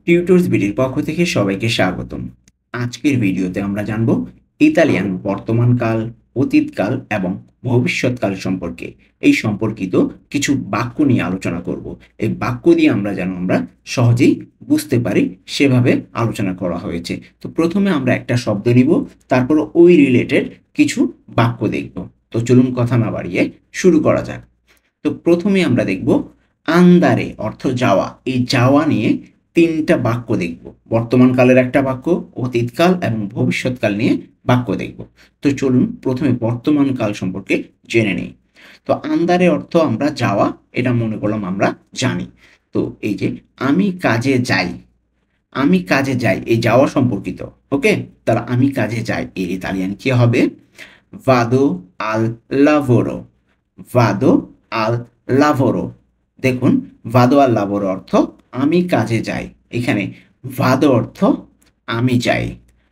Tutors বিডির পক্ষ থেকে সবাইকে স্বাগতম। আজকের ভিডিওতে আমরা জানব ইতালিয়ান বর্তমানকাল, অতীতকাল এবং ভবিষ্যৎকাল সম্পর্কে। এই সম্পর্কিত কিছু বাক্য নিয়ে আলোচনা করব। এই বাক্য দিয়ে আমরা সহজেই বুঝতে পারি, সেভাবে আলোচনা করা হয়েছে। তো প্রথমে আমরা একটা শব্দ নিব, তারপর ওই রিলেটেড কিছু বাক্য দেখব। তো চলুন কথা না বাড়িয়ে শুরু করা যাক। তো প্রথমে আমরা দেখব আন্দারে অর্থ যাওয়া। এই যাওয়া নিয়ে তিনটা বাক্য দেখব। বর্তমানকালের একটা বাক্য, অতীতকাল এবং ভবিষ্যৎকাল নিয়ে বাক্য দেখব। তো চলুন প্রথমে বর্তমানকাল সম্পর্কে জেনে নিই। তো আন্দারে অর্থ আমরা যাওয়া, এটা মনে করলাম আমরা জানি। তো এই যে আমি কাজে যাই, আমি কাজে যাই এই যাওয়া সম্পর্কিত। ওকে, তাহলে আমি কাজে যাই এর ইতালিয়ান কি হবে? ভাদো আল লাভোরো। ভাদো আল লাভোরো। দেখুন, ভাদো আল লাভোরো অর্থ আমি কাজে যাই। এখানে ভাদো অর্থ আমি যাই,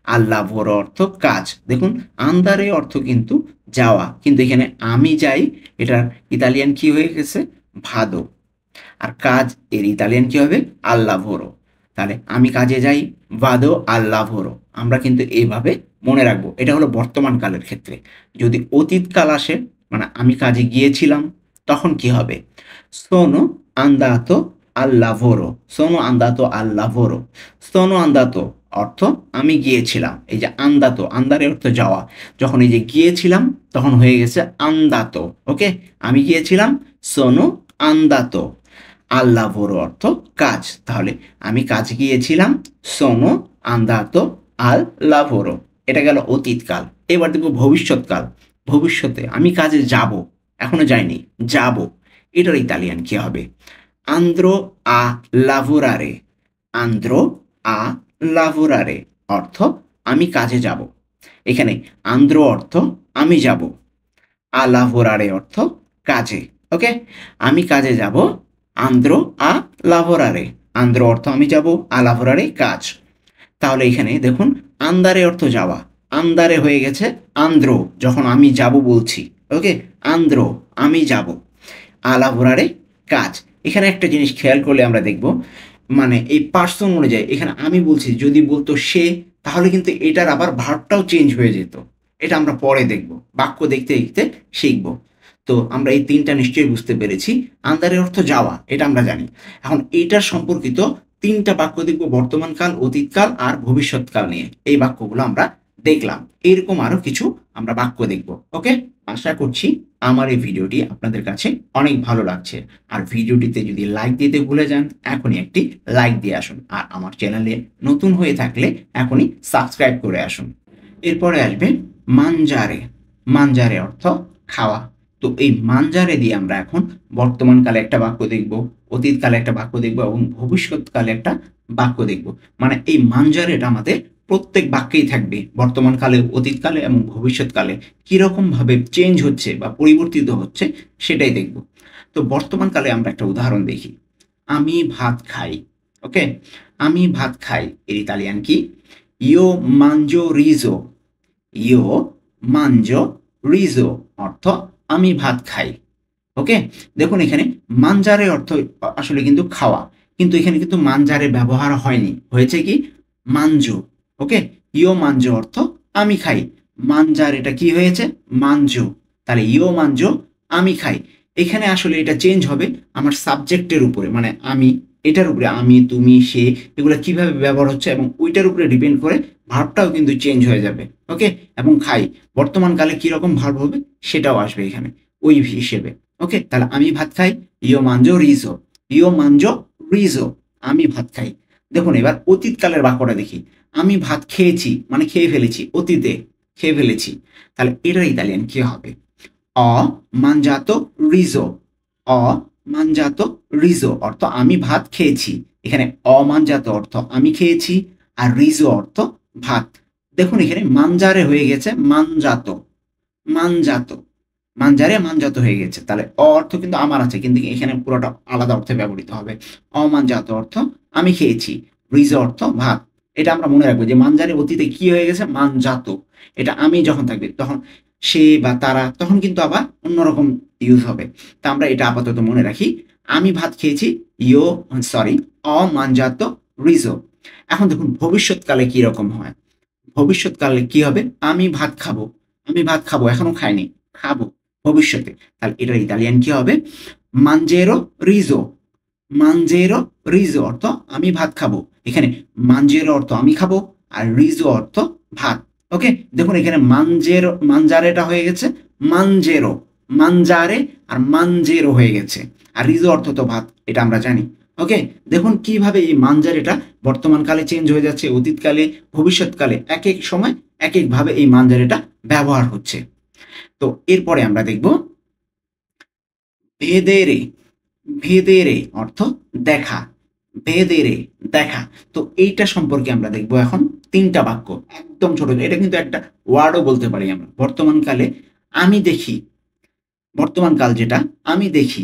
আর লাভোরো অর্থ কাজ। দেখুন, আন্দারে অর্থ কিন্তু যাওয়া, কিন্তু এখানে আমি যাই এটার ইতালিয়ান কি হয়ে গেছে? ভাদো। আর কাজ এর ইতালিয়ান কি হবে? আল লাভোরো। তাহলে আমি কাজে যাই, ভাদো আল লাভোরো। আমরা কিন্তু এইভাবে মনে রাখবো। এটা হলো বর্তমান কালের ক্ষেত্রে। যদি অতীতকাল আসে, মানে আমি কাজে গিয়েছিলাম, তখন কি হবে? সোনো আন্দাতো আল লাভোরো। সোনো আন্দাতো আল লাভোরো। সোনো আন্দাতো অর্থ আমি গিয়েছিলাম। এই যে আন্দাতো, আন্দারে অর্থ যাওয়া। যখন এই যে গিয়েছিলাম, তখন হয়ে গেছে আন্দাতো। ওকে, আমি গিয়েছিলাম, সোনো আন্দাতো। আল লাভোরো অর্থ কাজ। তাহলে আমি কাজ গিয়েছিলাম, সোনো আন্দাতো আল লাভোরো। এটা গেল অতীতকাল। এবার দেখব ভবিষ্যৎকাল। ভবিষ্যতে আমি কাজে যাব, এখনো যাইনি, যাব। এটার ইতালিয়ান কি হবে? আন্দ্রো আ লাভোরারে। আন্দ্রো আ লাভোরারে অর্থ আমি কাজে যাব। এখানে আন্দ্রো অর্থ আমি যাব, আ লাভোরারে অর্থ কাজে। ওকে, আমি কাজে যাব, আন্দ্রো আ লাভোরারে। আন্দ্রো অর্থ আমি যাব, আ লাভোরারে কাজ। তাহলে এখানে দেখুন, আন্দারে অর্থ যাওয়া, আন্দারে হয়ে গেছে আন্দ্রো, যখন আমি যাব বলছি। ওকে, আন্দ্রো আমি যাব, আ লাভোরারে কাজ। এখানে একটা জিনিস খেয়াল করলে আমরা দেখব, মানে এই পার্সন অনুযায়ী এখানে আমি বলছি, যদি বলতো সে, তাহলে কিন্তু এটার আবার ভার্বটাও চেঞ্জ হয়ে যেত। এটা আমরা পরে দেখব, বাক্য দেখতে দেখতে শিখব। তো আমরা এই তিনটা নিশ্চয়ই বুঝতে পেরেছি। আন্দারের অর্থ যাওয়া, এটা আমরা জানি। এখন এটার সম্পর্কিত তিনটা বাক্য দেখব, বর্তমানকাল, অতীতকাল আর ভবিষ্যৎকাল নিয়ে। এই বাক্যগুলো আমরা দেখলাম। এরকম আরো কিছু আমরা বাক্য দেখব। ওকে, আশা করছি আমার এই ভিডিওটি আপনাদের কাছে অনেক ভালো লাগছে। আর ভিডিওটিতে যদি লাইক দিতে ভুলে যান, এখনই একটি লাইক দিয়ে আসুন। আর আমার চ্যানেলে নতুন হয়ে থাকলে এখনই সাবস্ক্রাইব করে আসুন। এরপরে আসবে মানজারে। মানজারে অর্থ খাওয়া। তো এই মানজারে দিয়ে আমরা এখন বর্তমানকালে একটা বাক্য দেখব, অতীতকালে একটা বাক্য দেখব এবং ভবিষ্যৎকালে একটা বাক্য দেখব। মানে এই মানজারেটা আমাদের প্রত্যেক বাক্যেই থাকবে। বর্তমানকালে, অতীতকালে এবং ভবিষ্যৎকালে কিরকম ভাবে চেঞ্জ হচ্ছে বা পরিবর্তিত হচ্ছে সেটাই দেখব। তো বর্তমানকালে আমরা একটা উদাহরণ দেখি। আমি ভাত খাই। ওকে, আমি ভাত খাই এর ইতালিয়ান কি? ইও মাঞ্জো রিজো। ইও মাঞ্জো রিজো অর্থ আমি ভাত খাই। ওকে, দেখুন এখানে মানজারে অর্থ আসলে কিন্তু খাওয়া, কিন্তু এখানে কিন্তু মানজারে ব্যবহার হয়নি, হয়েছে কি মানজো। ওকে, ইও মানজো অর্থ আমি খাই, মানজার এটা কি হয়েছে? মানজো। তাহলে ইও মানজো আমি খাই। এখানে আসলে এটা চেঞ্জ হবে আমার সাবজেক্টের উপরে, মানে আমি, এটার উপরে, আমি, তুমি, সে, এগুলো কিভাবে ব্যবহার হচ্ছে এবং ওইটার উপরে ডিপেন্ড করে ভার্বটাও কিন্তু চেঞ্জ হয়ে যাবে। ওকে, এবং খাই বর্তমানকালে কিরকম ভার্ব হবে সেটাও আসবে এখানে ওই হিসেবে। ওকে, তাহলে আমি ভাত খাই, ইও মানজো রিজো। ইও মানজো রিজো, আমি ভাত খাই। দেখুন এবার অতীতকালের বাক্যটা দেখি। আমি ভাত খেয়েছি, মানে খেয়ে ফেলেছি, অতীতে খেয়ে ফেলেছি। তাহলে এটার ইতালিয়ান কি হবে? অ মানজাতো রিজো। অ মানজাতো রিজো অর্থ আমি ভাত খেয়েছি। এখানে অমানজাত অর্থ আমি খেয়েছি, আর রিজো অর্থ ভাত। দেখুন এখানে মানজারে হয়ে গেছে মানজাত। মানজাত, মানজারে মানজাত হয়ে গেছে। তাহলে অ অর্থ কিন্তু আমার আছে, কিন্তু এখানে পুরোটা আলাদা অর্থে ব্যবহৃত হবে। অমানজাত অর্থ আমি খেয়েছি, রিজ অর্থ ভাত। এটা আমরা মনে রাখবো যে মানজারে অতীতে কি হয়ে গেছে? মানজাত। এটা আমি যখন থাকবে তখন সে বা তারা, তখন কিন্তু আবার অন্যরকম ইউজ হবে। তা আমরা এটা আপাতত মনে রাখি। আমি ভাত খেয়েছি, ইও সরি অমানজাত রিজো। এখন দেখুন ভবিষ্যৎকালে কি রকম হয়। ভবিষ্যৎকালে কি হবে, আমি ভাত খাবো, আমি ভাত খাবো, এখনো খাইনি, খাবো ভবিষ্যতে। তাহলে এটার ইতালিয়ান কি হবে, মানজেরো রিজো। মানজেরো রিজো অর্থ আমি ভাত খাবো। এখানে মানজেরো অর্থ আমি খাবো, আর রিজো অর্থ ভাত। ওকে, দেখুন এখানে মানজেরো মানজারেটা হয়ে গেছে মানজেরো, মানজারে আর মানজেরো হয়ে গেছে। আর রিজো অর্থ তো ভাত, এটা আমরা জানি। ওকে, দেখুন কিভাবে এই মানজারেটা বর্তমানকালে চেঞ্জ হয়ে যাচ্ছে, অতীতকালে, ভবিষ্যৎকালে এক এক সময় এক একভাবে এই মানজারেটা ব্যবহার হচ্ছে। তো এরপরে আমরা দেখব ভেদেরে। ভেদেরে অর্থ দেখা, ভেদেরে দেখা। তো এইটা সম্পর্কে আমরা দেখব এখন তিনটা বাক্য, একদম ছোট, এটা কিন্তু একটা ওয়ার্ডও বলতে পারি আমরা। বর্তমানকালে আমি দেখি, বর্তমান কাল যেটা আমি দেখি,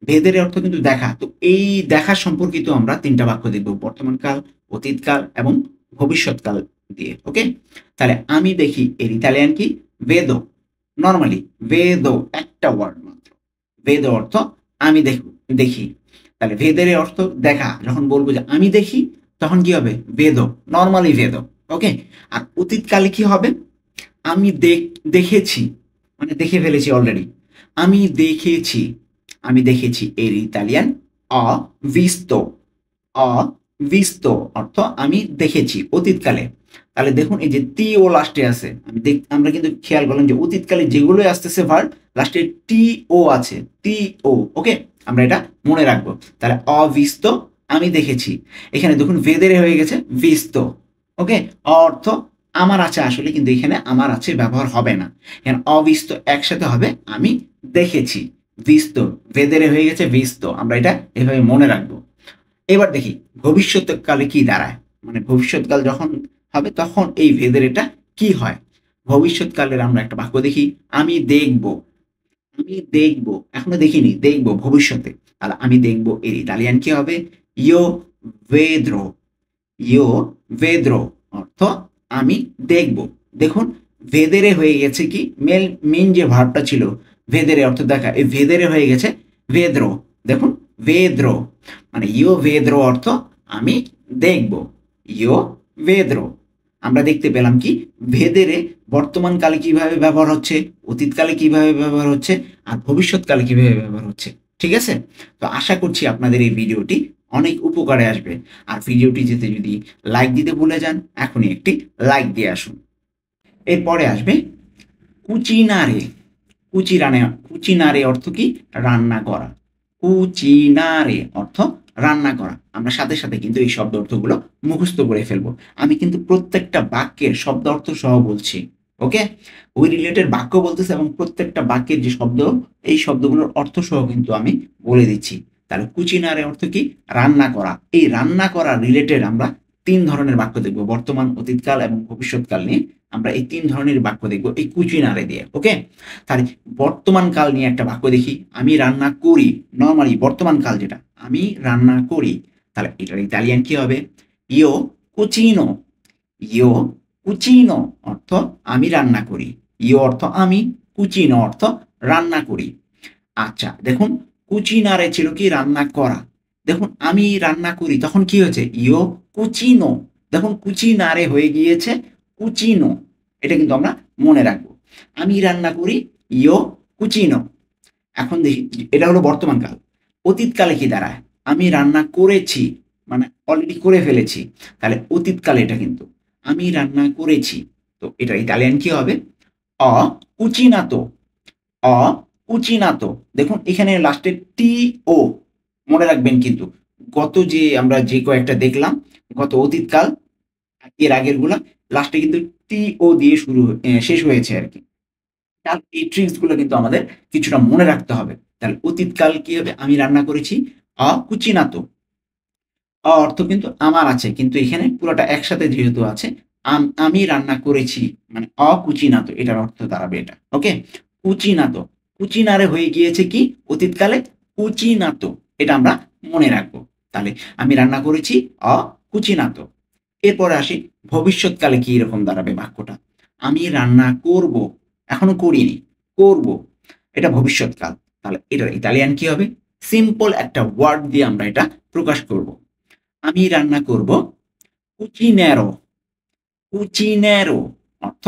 ভেদের অর্থ কিন্তু দেখা। তো এই দেখা সম্পর্কিত আমরা তিনটা বাক্য দেখব, বর্তমান কাল, অতীতকাল এবং ভবিষ্যৎকাল দিয়ে। ওকে, তাহলে আমি দেখি এর ইতালিয়ান কি, ভেদো। নর্মালি ভেদো একটা ওয়ার্ড মাত্র, ভেদো অর্থ আমি দেখি। তাহলে ভেদের অর্থ দেখা, যখন বলবো যে আমি দেখি তখন কি হবে, ভেদো, নর্মালি ভেদো। ওকে, আর অতীতকালে কি হবে, আমি দেখেছি, মানে দেখে ফেলেছি অলরেডি। আমি দেখেছি, আমি দেখেছি এর ইতালিয়ান অ ভিস্তো। অ ভিস্তো অর্থ আমি দেখেছি অতীতকালে। তাহলে দেখুন এই যে টি ও লাস্টে আছে, আমরা কিন্তু খেয়াল করলাম যে অতীতকালে যেগুলোই আসতেছে ভার্ব লাস্টে টি ও আছে, টি ও। ওকে, আমরা এটা মনে রাখবো। তাহলে অভিস্ত আমি দেখেছি, এখানে দেখুন ভেদেরে হয়ে গেছে ভিস্তো। ওকে, অর্থ আমার আছে আসলে, কিন্তু এখানে আমার আছে ব্যবহার হবে না, এখানে অভিস্ত একসাথে হবে আমি দেখেছি। ভিস্ত ভেদেরে হয়ে গেছে ভিস্ত, আমরা এটা এভাবে মনে রাখবো। এবার দেখি ভবিষ্যৎকালে কি দাঁড়ায়, মানে ভবিষ্যৎকাল যখন হবে তখন এই ভেদের এটা কি হয়। ভবিষ্যৎকালের আমরা একটা বাক্য দেখি, আমি দেখব। আমি দেখব, এখনো দেখিনি, দেখব ভবিষ্যতে। তাহলে আমি দেখব এর ইতালিয়ান কি হবে, ইয়ো ভেদ্রো। ইয়ো ভেদ্রো অর্থ আমি দেখব। দেখুন ভেদেরে হয়ে গেছে কি, মেন যে ভার্বটা ছিল ভেদেরে অর্থ দেখা, এই ভেদেরে হয়ে গেছে ভেদ্রো। দেখুন ভেদ্রো, মানে ইয়ো ভেদ্রো অর্থ আমি দেখব, ইয়ো ভেদ্রো। আমরা দেখতে পেলাম কি ভেদেরে বর্তমান কালে কিভাবে ব্যবহার হচ্ছে, অতীতকালে কিভাবে ব্যবহার হচ্ছে, আর ভবিষ্যৎকালে কিভাবে ব্যবহার হচ্ছে। ঠিক আছে, তো আশা করছি আপনাদের এই ভিডিওটি অনেক উপকারে আসবে। আর ভিডিওটি যেতে যদি লাইক দিতে ভুলে যান, এখনই একটি লাইক দিয়ে আসুন। এরপরে আসবে কুচিনারে। কুচিনারে অর্থ কি, রান্না করা। কুচিনারে অর্থ রান্না করা। আমরা সাথে সাথে কিন্তু এই শব্দ অর্থগুলো মুখস্থ করে ফেলবো। আমি কিন্তু প্রত্যেকটা বাক্যের শব্দ অর্থ সহ বলছি। ওকে, ওই রিলেটেড বাক্য বলতেছে এবং প্রত্যেকটা বাক্যের যে শব্দ, এই শব্দগুলোর অর্থ সহ কিন্তু আমি বলে দিচ্ছি। তাহলে কুচিনারে অর্থ কি, রান্না করা। এই রান্না করা রিলেটেড আমরা তিন ধরনের বাক্য দেখব, বর্তমান, অতীতকাল এবং ভবিষ্যৎকাল নিয়ে আমরা এই তিন ধরনের বাক্য দেখব এই কুচিনারে দিয়ে। ওকে, তাহলে বর্তমান কাল নিয়ে একটা বাক্য দেখি, আমি রান্না করি। নর্মালি বর্তমান কাল যেটা, আমি রান্না করি। তাহলে এটার ইতালিয়ান কি হবে, ইয়ো কুচিনো। ইয়ো কুচিনো অর্থ আমি রান্না করি, ইয়ো অর্থ আমি, কুচিনো অর্থ রান্না করি। আচ্ছা দেখুন কুচিনারে ছিল কি, রান্না করা। দেখুন আমি রান্না করি তখন কি হয়েছে, ইয়ো কুচিনো। দেখুন কুচিনারে হয়ে গিয়েছে কুচিনো, এটা কিন্তু আমরা মনে রাখবো। আমি রান্না করি, ইয়ো কুচিনো। এখন দেখি, এটা হলো বর্তমান কাল। অতীতকালে কি দাঁড়ায়, আমি রান্না করেছি, মানে অলরেডি করে ফেলেছি। তাহলে অতীতকালে এটা কিন্তু আমি রান্না করেছি। তো এটা ইতালিয়ান কি হবে, অ কুচিনাতো। অ কুচিনাতো। দেখুন এখানে লাস্টে টি ও মনে রাখবেন কিন্তু, গত যে আমরা যে কয়েকটা দেখলাম, গত অতীতকাল এর আগের গুলা লাস্টে কিন্তু টি ও দিয়ে শেষ হয়েছে আর কি। তাহলে এই ট্রিক্স গুলো কিন্তু আমাদের কিছুটা মনে রাখতে হবে। তাহলে অতীতকাল কি হবে, আমি রান্না করেছি, অ কুচিনাতো। অর্থ কিন্তু আমার আছে, কিন্তু এখানে পুরোটা একসাথে যেহেতু আছে, আমি রান্না করেছি মানে অকুচিনাতো, এটার অর্থ দাঁড়াবে এটা। ওকে, কুচিনাতো, কুচিনারে হয়ে গিয়েছে কি অতীতকালে, কুচিনাতো, এটা আমরা মনে রাখবো। তাহলে আমি রান্না করেছি, অকুচিনাতো। এরপরে আসি ভবিষ্যৎকালে কি এরকম দাঁড়াবে বাক্যটা, আমি রান্না করব, এখনো করিনি, করব, এটা ভবিষ্যৎকাল। তাহলে এটার ইতালিয়ান কি হবে, সিম্পল একটা ওয়ার্ড দিয়ে আমরা এটা প্রকাশ করব। আমি রান্না করব কুচিনেরো। কুচিনেরো অর্থ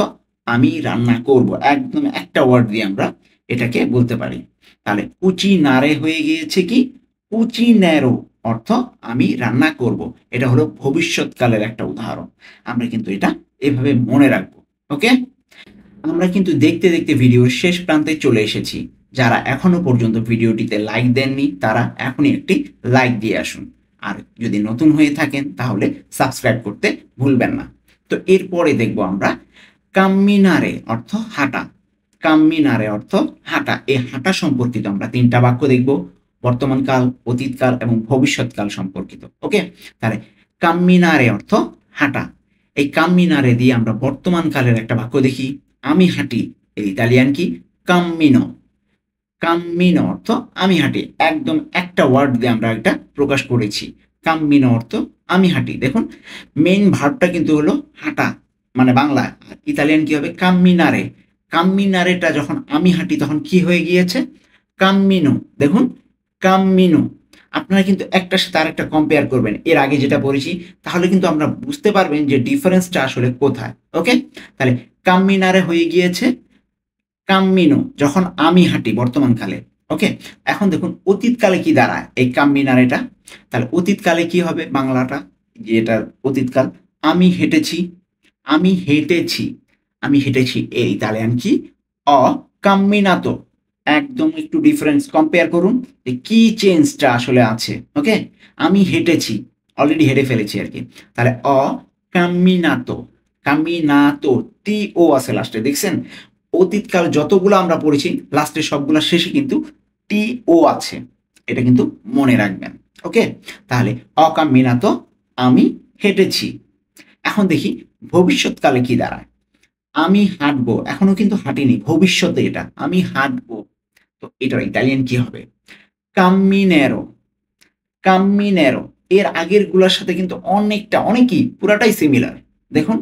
আমি রান্না করব। একদম একটা ওয়ার্ড দিয়ে আমরা এটাকে বলতে পারি। তাহলে কুচিনারে হয়ে গিয়েছে কি কুচিনেরো অর্থ আমি রান্না করব। এটা হলো ভবিষ্যৎকালের একটা উদাহরণ। আমরা কিন্তু এটা এভাবে মনে রাখবো। ওকে, আমরা কিন্তু দেখতে দেখতে ভিডিওর শেষ প্রান্তে চলে এসেছি। যারা এখনো পর্যন্ত ভিডিওটিতে লাইক দেননি তারা এখনই একটি লাইক দিয়ে আসুন। আর যদি নতুন হয়ে থাকেন তাহলে সাবস্ক্রাইব করতে ভুলবেন না। তো এরপরে দেখব আমরা কাম্মিনারে অর্থ হাঁটা। কাম্মিনারে অর্থ হাঁটা। এই হাঁটা সম্পর্কিত আমরা ৩টা বাক্য দেখব, বর্তমানকাল, অতীতকাল এবং ভবিষ্যৎকাল সম্পর্কিত। ওকে, তাহলে কাম্মিনারে অর্থ হাঁটা। এই কাম্মিনারে দিয়ে আমরা বর্তমান কালের একটা বাক্য দেখি। আমি হাঁটি, এর ইতালিয়ান কি কাম্মিনো। কাম্মিনো অর্থ আমি হাঁটি। একদম একটা ওয়ার্ড দিয়ে আমরা এটা প্রকাশ করেছি। কাম্মিনো অর্থ আমি হাঁটি। দেখুন মেইন ভার্বটা কিন্তু হলো হাঁটা, মানে বাংলা। আর ইতালিয়ান কি হবে কাম্মিনারে। কাম্মিনারেটা যখন আমি হাঁটি তখন কি হয়ে গিয়েছে কাম্মিনো। দেখুন কাম্মিনো। আপনারা কিন্তু একটার সাথে আরেকটা কম্পেয়ার করবেন এর আগে যেটা পড়েছি, তাহলে কিন্তু আমরা বুঝতে পারবেন যে ডিফারেন্সটা আসলে কোথায়। ওকে, তাহলে কাম্মিনারে হয়ে গিয়েছে কাম্মিনো যখন আমি হাঁটি বর্তমানকালে। ওকে, এখন দেখুন অতীতকালে কি দাঁড়ায় এই কাম্মিনারেটা। তাহলে অতীতকালে কি হবে বাংলাটা, যেটা অতীতকাল আমি হেঁটেছি। আমি হেঁটেছি, আমি হেঁটেছি এর ইতালিয়ান কি অ কাম্মিনাতো। একদম একটু ডিফারেন্স কম্পেয়ার করুন যে কি চেঞ্জটা আসলে আছে। ওকে, আমি হেঁটেছি, অলরেডি হেঁটে ফেলেছি আর কি। তাহলে অ কাম্মিনাতো। কাম্মিনাতো টি ও আছে লাস্টে, দেখছেন অতীতকাল যতগুলো আমরা পড়েছি লাস্টে সবগুলো শেষে কিন্তু টি ও আছে, এটা কিন্তু মনে রাখবেন। ওকে, তাহলে অকাম্মিনাতো আমি হেঁটেছি। এখন দেখি ভবিষ্যৎকালে কি দাঁড়ায়। আমি হাঁটবো, এখনো কিন্তু হাঁটিনি, ভবিষ্যতে এটা আমি হাঁটবো। তো এটার ইতালিয়ান কি হবে কাম্মিনেরো। কাম্মিনেরো এর আগের গুলার সাথে কিন্তু অনেকই পুরাটাই সিমিলার। দেখুন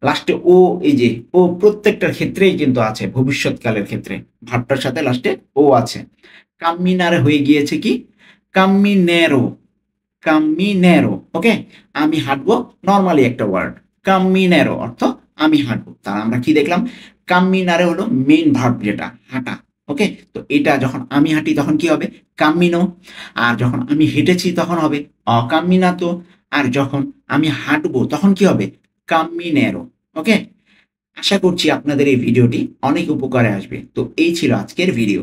লাস্টে ও, এই যে ও প্রত্যেকটার ক্ষেত্রেই কিন্তু আছে। ভবিষ্যৎকালের ক্ষেত্রে ভাবটার সাথে লাস্টে ও আছে। কাম্মিনারে হয়ে গিয়েছে কি কাম্মিনেরো। কাম্মিনেরো। ওকে, আমি হাঁটবো নর্মালি একটা ওয়ার্ড। কাম্মিনেরো অর্থ আমি হাঁটবো। তাহলে আমরা কি দেখলাম কাম্মিনারে হলো মেইন ভার্ব যেটা হাঁটা। ওকে, তো এটা যখন আমি হাঁটি তখন কি হবে কাম্মিনো। আর যখন আমি হেঁটেছি তখন হবে অকাম্মিনাতো। আর যখন আমি হাঁটবো তখন কি হবে কাম্মিনেরো। ওকে, আশা করছি আপনাদের এই ভিডিওটি অনেক উপকারে আসবে। তো এই ছিল আজকের ভিডিও।